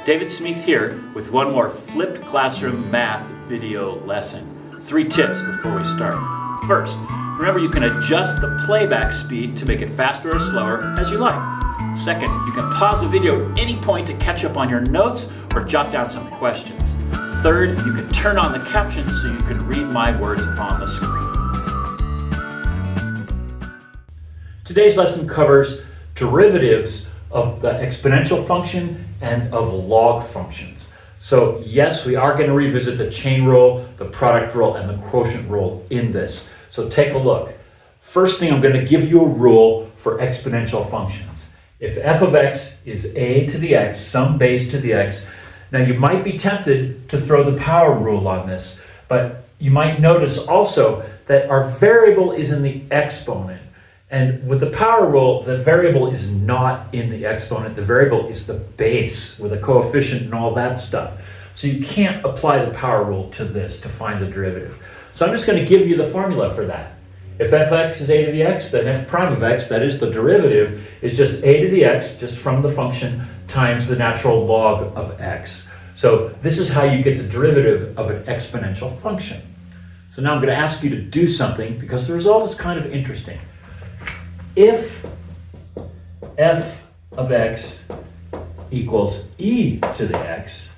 David Smith here with one more flipped classroom math video lesson. 3 tips before we start. First, remember you can adjust the playback speed to make it faster or slower as you like. Second, you can pause the video at any point to catch up on your notes or jot down some questions. Third, you can turn on the captions so you can read my words on the screen. Today's lesson covers derivatives of the exponential function and of log functions. So yes, we are going to revisit the chain rule, the product rule, and the quotient rule in this. So take a look. First thing, I'm going to give you a rule for exponential functions. If f of x is a to the x, some base to the x, now you might be tempted to throw the power rule on this, but you might notice also that our variable is in the exponent. And with the power rule, the variable is not in the exponent. The variable is the base with a coefficient and all that stuff. So you can't apply the power rule to this to find the derivative. So I'm just going to give you the formula for that. If f(x) is a to the x, then f prime of x, that is the derivative, is just a to the x, just from the function, times the natural log of x. So this is how you get the derivative of an exponential function. So now I'm going to ask you to do something because the result is kind of interesting. If f of x equals e to the x,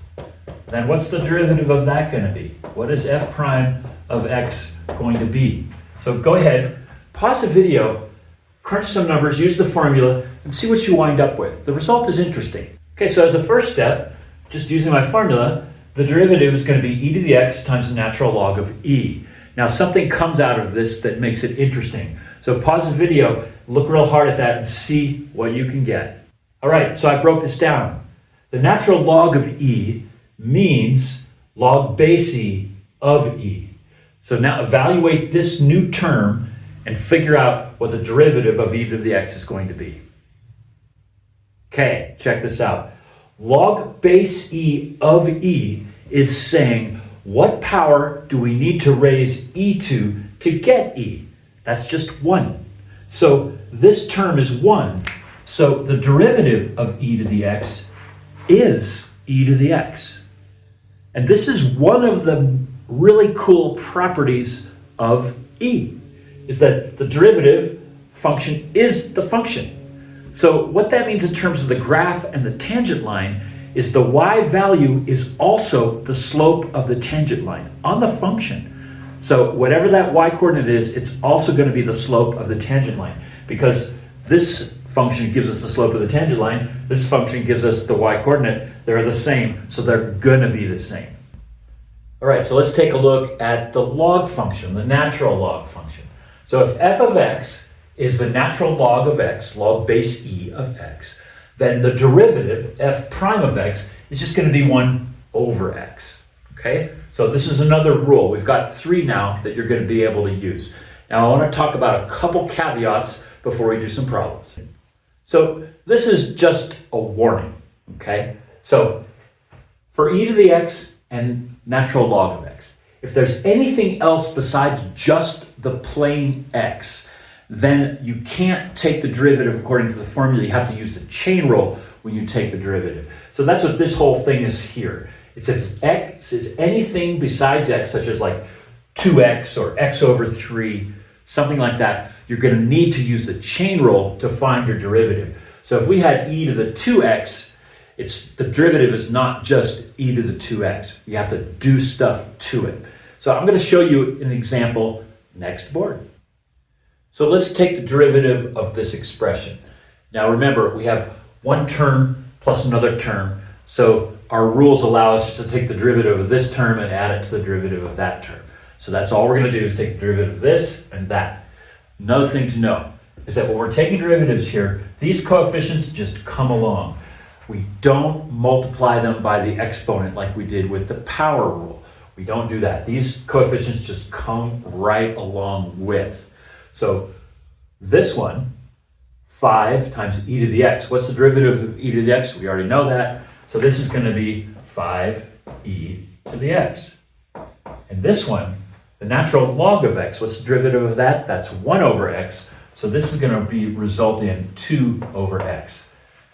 then what's the derivative of that going to be? What is f prime of x going to be? So go ahead, pause the video, crunch some numbers, use the formula, and see what you wind up with. The result is interesting. Okay, so as a first step, just using my formula, the derivative is going to be e to the x times the natural log of e. Now something comes out of this that makes it interesting. So pause the video, look real hard at that and see what you can get. All right, so I broke this down. The natural log of e means log base e of e. So now evaluate this new term and figure out what the derivative of e to the x is going to be. Okay, check this out. Log base e of e is saying what power do we need to raise e to get e? That's just 1. So this term is 1. So the derivative of e to the x is e to the x. And this is one of the really cool properties of e, is that the derivative function is the function. So what that means in terms of the graph and the tangent line is the y value is also the slope of the tangent line on the function. So whatever that y coordinate is, it's also going to be the slope of the tangent line, because this function gives us the slope of the tangent line, this function gives us the y coordinate, they're the same, so they're going to be the same. All right, so let's take a look at the log function, the natural log function. So if f of x is the natural log of x, log base e of x, then the derivative, f prime of x, is just going to be 1 over x. Okay? So this is another rule. We've got 3 now that you're going to be able to use. Now I want to talk about a couple caveats before we do some problems. So this is just a warning. Okay? So for e to the x and natural log of x, if there's anything else besides just the plain x, then you can't take the derivative according to the formula. You have to use the chain rule when you take the derivative. So that's what this whole thing is here. It's if x is anything besides x, such as like 2x or x over 3, something like that, you're going to need to use the chain rule to find your derivative. So if we had e to the 2x, the derivative is not just e to the 2x. You have to do stuff to it. So I'm going to show you an example next board. So let's take the derivative of this expression. Now remember, we have one term plus another term. So our rules allow us to take the derivative of this term and add it to the derivative of that term. So that's all we're going to do is take the derivative of this and that. Another thing to know is that when we're taking derivatives here, these coefficients just come along. We don't multiply them by the exponent like we did with the power rule. We don't do that. These coefficients just come right along with. So this one, 5 times e to the x. What's the derivative of e to the x? We already know that. So this is going to be 5e to the x. And this one, the natural log of x, what's the derivative of that? That's 1 over x. So this is going to be result in 2 over x.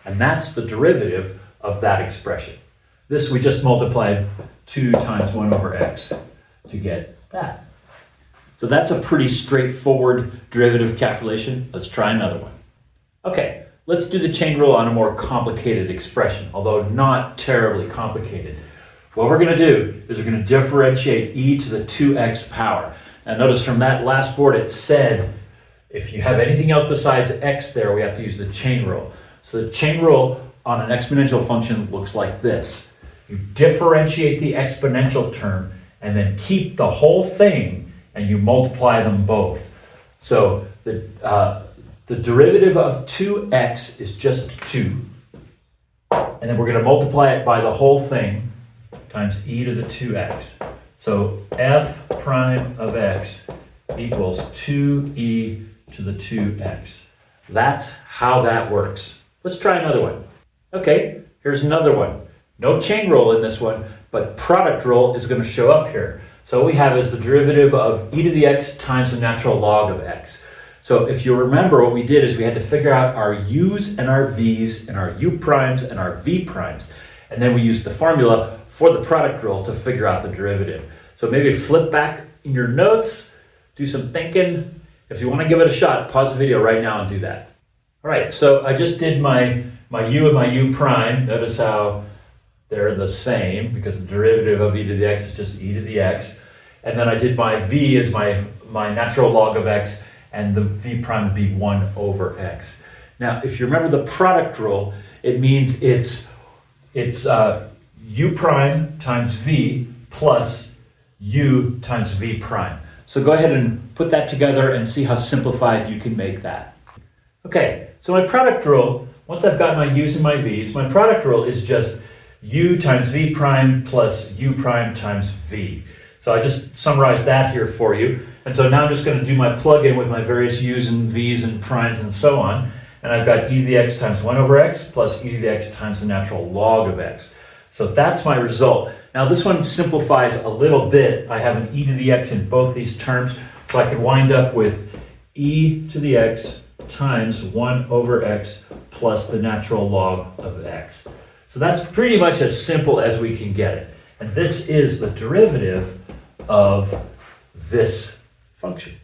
And that's the derivative of that expression. This we just multiplied 2 times 1 over x to get that. So that's a pretty straightforward derivative calculation. Let's try another one. Okay, let's do the chain rule on a more complicated expression, although not terribly complicated. What we're going to do is we're going to differentiate e to the 2x power. Now notice from that last board it said if you have anything else besides x there, we have to use the chain rule. So the chain rule on an exponential function looks like this. You differentiate the exponential term and then keep the whole thing and you multiply them both. So the derivative of 2x is just 2. And then we're going to multiply it by the whole thing times e to the 2x. So f prime of x equals 2e to the 2x. That's how that works. Let's try another one. Okay, here's another one. No chain rule in this one, but product rule is going to show up here. So what we have is the derivative of e to the x times the natural log of x. So if you remember, what we did is we had to figure out our u's and our v's and our u primes and our v primes. And then we used the formula for the product rule to figure out the derivative. So maybe flip back in your notes, do some thinking. If you want to give it a shot, pause the video right now and do that. All right, so I just did my u and my u prime. Notice how they're the same because the derivative of e to the x is just e to the x. And then I did my v as my natural log of x, and the v prime would be 1 over x. Now, if you remember the product rule, it means it's u prime times v plus u times v prime. So go ahead and put that together and see how simplified you can make that. Okay, so my product rule, once I've got my u's and my v's, my product rule is just u times v prime plus u prime times v. So I just summarized that here for you. And so now I'm just going to do my plug-in with my various u's and v's and primes and so on. And I've got e to the x times 1 over x plus e to the x times the natural log of x. So that's my result. Now this one simplifies a little bit. I have an e to the x in both these terms, so I can wind up with e to the x times 1 over x plus the natural log of x. So that's pretty much as simple as we can get it. And this is the derivative of this function.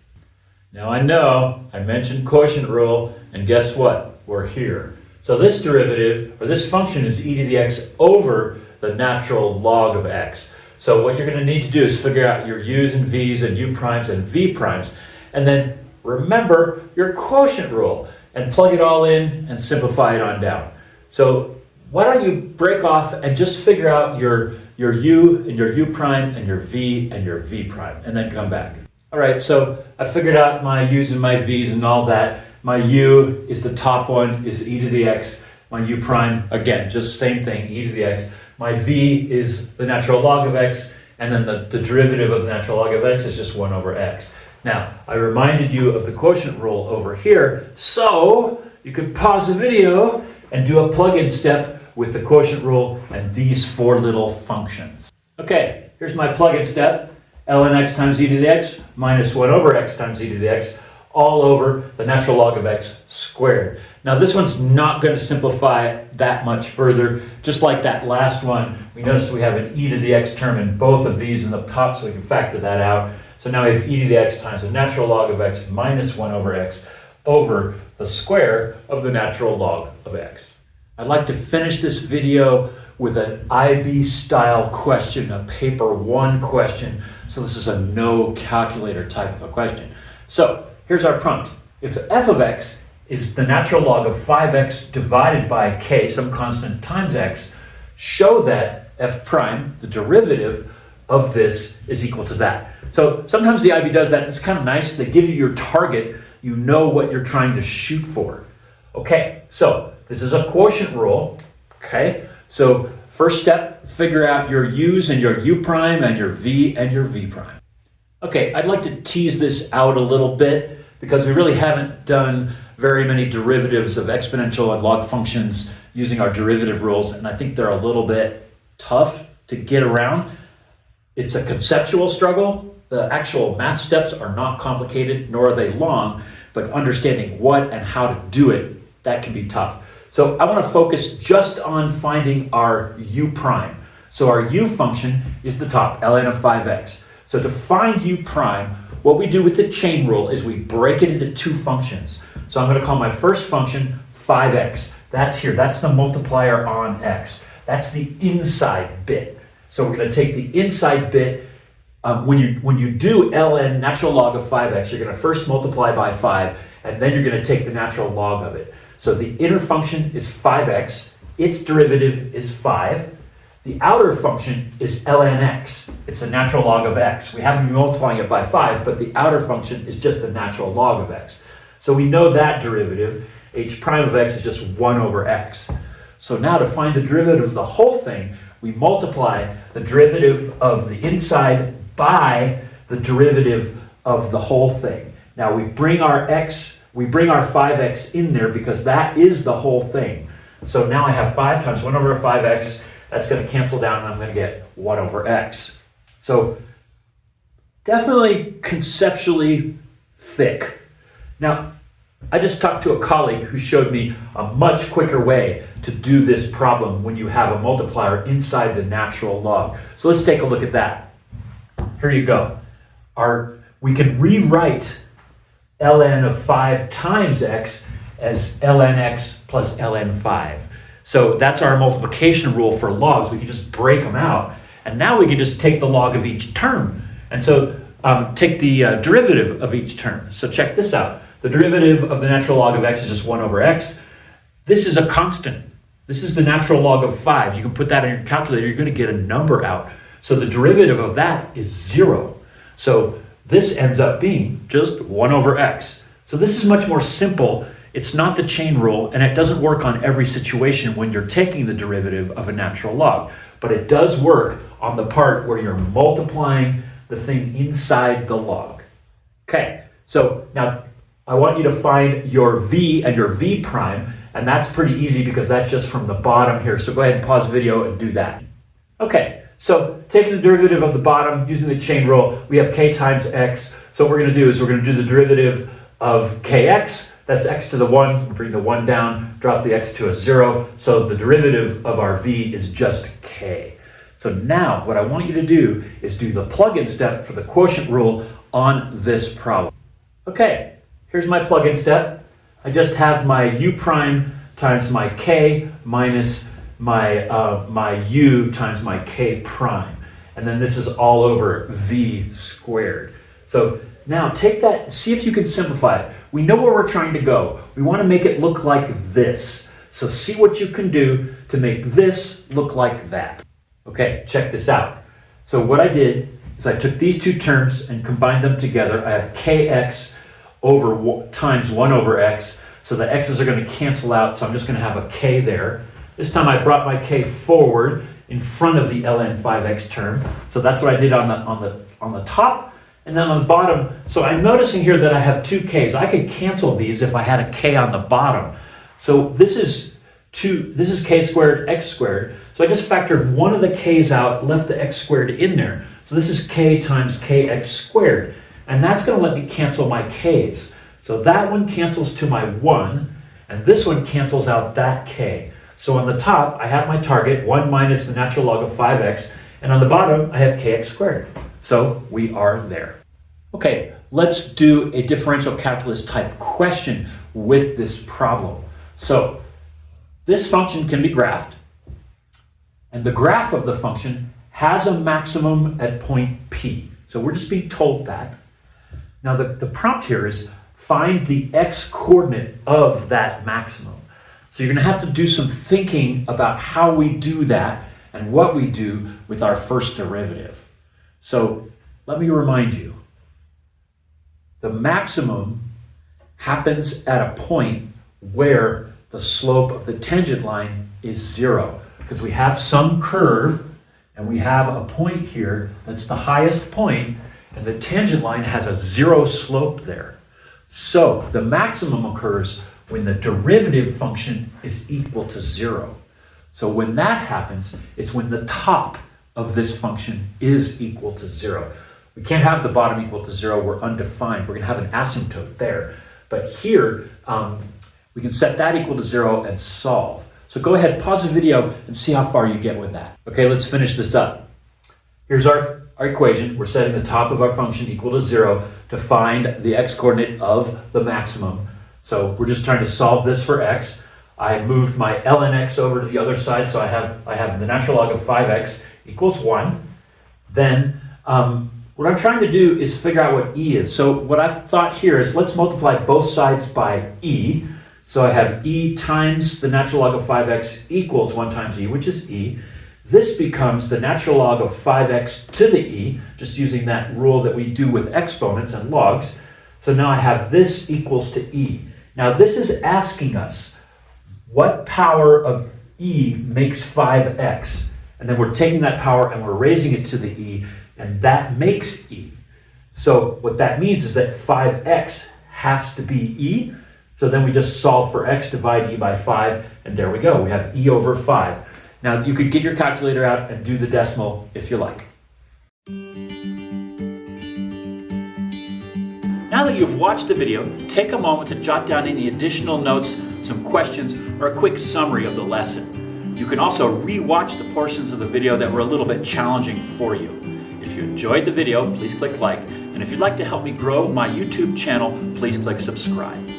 Now I know I mentioned quotient rule, and guess what? We're here. So this derivative, or this function, is e to the x over the natural log of x. So what you're going to need to do is figure out your u's and v's and u primes and v primes, and then remember your quotient rule and plug it all in and simplify it on down. So why don't you break off and just figure out your u and your u prime and your v and your v prime, and then come back. All right, so I figured out my u's and my v's and all that. My u is the top one, is e to the x. My u prime, again, just same thing, e to the x. My v is the natural log of x, and then the derivative of the natural log of x is just 1 over x. Now, I reminded you of the quotient rule over here, so you could pause the video and do a plug-in step with the quotient rule and these 4 little functions. Okay, here's my plug-in step. ln x times e to the x minus 1 over x times e to the x all over the natural log of x squared. Now this one's not going to simplify that much further. Just like that last one, we notice we have an e to the x term in both of these in the top, so we can factor that out. So now we have e to the x times the natural log of x minus 1 over x over the square of the natural log of x. I'd like to finish this video with an IB style question, a paper 1 question. So this is a no calculator type of a question. So here's our prompt. If f of x is the natural log of 5x divided by k, some constant, times x, show that f prime, the derivative of this, is equal to that. So sometimes the IB does that, and it's kind of nice. They give you your target. You know what you're trying to shoot for. Okay, so this is a quotient rule. Okay, so first step, figure out your u's and your u prime and your v and your v prime. Okay, I'd like to tease this out a little bit because we really haven't done very many derivatives of exponential and log functions using our derivative rules, and I think they're a little bit tough to get around. It's a conceptual struggle. The actual math steps are not complicated, nor are they long, but understanding what and how to do it, that can be tough. So I want to focus just on finding our u prime. So our u function is the top, ln of 5x. So to find u prime, what we do with the chain rule is we break it into two functions. So I'm going to call my first function 5x. That's here. That's the multiplier on x. That's the inside bit. So we're going to take the inside bit. When you do ln natural log of 5x, you're going to first multiply by 5, and then you're going to take the natural log of it. So the inner function is 5x. Its derivative is 5. The outer function is ln x. It's the natural log of x. We haven't been multiplying it by 5, but the outer function is just the natural log of x. So we know that derivative, h prime of x, is just 1 over x. So now to find the derivative of the whole thing, we multiply the derivative of the inside by the derivative of the whole thing. Now we bring our 5x in there because that is the whole thing. So now I have 5 times 1 over 5x. That's going to cancel down, and I'm going to get 1 over x. So definitely conceptually thick. Now, I just talked to a colleague who showed me a much quicker way to do this problem when you have a multiplier inside the natural log. So let's take a look at that. Here you go. We can rewrite ln of 5 times x as ln x plus ln 5. So that's our multiplication rule for logs. We can just break them out. And now we can just take the log of each term. And so take the derivative of each term. So check this out. The derivative of the natural log of x is just 1 over x. This is a constant. This is the natural log of 5. You can put that in your calculator. You're going to get a number out. So the derivative of that is 0. So this ends up being just 1 over x. So this is much more simple. It's not the chain rule, and it doesn't work on every situation when you're taking the derivative of a natural log. But it does work on the part where you're multiplying the thing inside the log. Okay, so now I want you to find your v and your v prime, and that's pretty easy because that's just from the bottom here. So go ahead and pause the video and do that. Okay, so taking the derivative of the bottom, using the chain rule, we have k times x. So what we're going to do is we're going to do the derivative of kx. That's x to the 1, bring the 1 down, drop the x to a 0. So the derivative of our v is just k. So now what I want you to do is do the plug-in step for the quotient rule on this problem. Okay, here's my plug-in step. I just have my u prime times my k minus my u times my k prime. And then this is all over v squared. So now take that and see if you can simplify it. We know where we're trying to go. We want to make it look like this. So see what you can do to make this look like that. Okay, check this out. So what I did is I took these two terms and combined them together. I have kx times 1 over x. So the x's are going to cancel out, so I'm just going to have a k there. This time I brought my k forward in front of the ln 5x term. So that's what I did on the top. And then on the bottom, so I'm noticing here that I have two k's. I could cancel these if I had a k on the bottom. So this is k squared, x squared. So I just factored one of the k's out, left the x squared in there. So this is k times kx squared. And that's going to let me cancel my k's. So that one cancels to my 1, and this one cancels out that k. So on the top, I have my target, 1 minus the natural log of 5x, and on the bottom, I have kx squared. So we are there. Okay, let's do a differential calculus type question with this problem. So this function can be graphed, and the graph of the function has a maximum at point P. So we're just being told that. Now the prompt here is find the x coordinate of that maximum. So you're going to have to do some thinking about how we do that and what we do with our first derivative. So let me remind you, the maximum happens at a point where the slope of the tangent line is 0, because we have some curve and we have a point here that's the highest point, and the tangent line has a 0 slope there. So the maximum occurs when the derivative function is equal to 0. So when that happens, it's when the top of this function is equal to 0. We can't have the bottom equal to 0. We're undefined. We're going to have an asymptote there. But here, we can set that equal to 0 and solve. So go ahead, pause the video and see how far you get with that. Okay, let's finish this up. Here's our equation. We're setting the top of our function equal to 0 to find the x-coordinate of the maximum. So we're just trying to solve this for x. I moved my ln x over to the other side, so I have the natural log of 5x equals 1. Then what I'm trying to do is figure out what e is. So what I've thought here is let's multiply both sides by e. So I have e times the natural log of 5x equals 1 times e, which is e. This becomes the natural log of 5x to the e, just using that rule that we do with exponents and logs. So now I have this equals to e. Now this is asking us what power of e makes 5x. And then we're taking that power and we're raising it to the e, and that makes e. So what that means is that 5x has to be e. So then we just solve for x, divide e by 5, and there we go. We have e over 5. Now you could get your calculator out and do the decimal if you like. Now that you've watched the video, take a moment to jot down any additional notes, some questions, or a quick summary of the lesson. You can also re-watch the portions of the video that were a little bit challenging for you. If you enjoyed the video, please click like, and if you'd like to help me grow my YouTube channel, please click subscribe.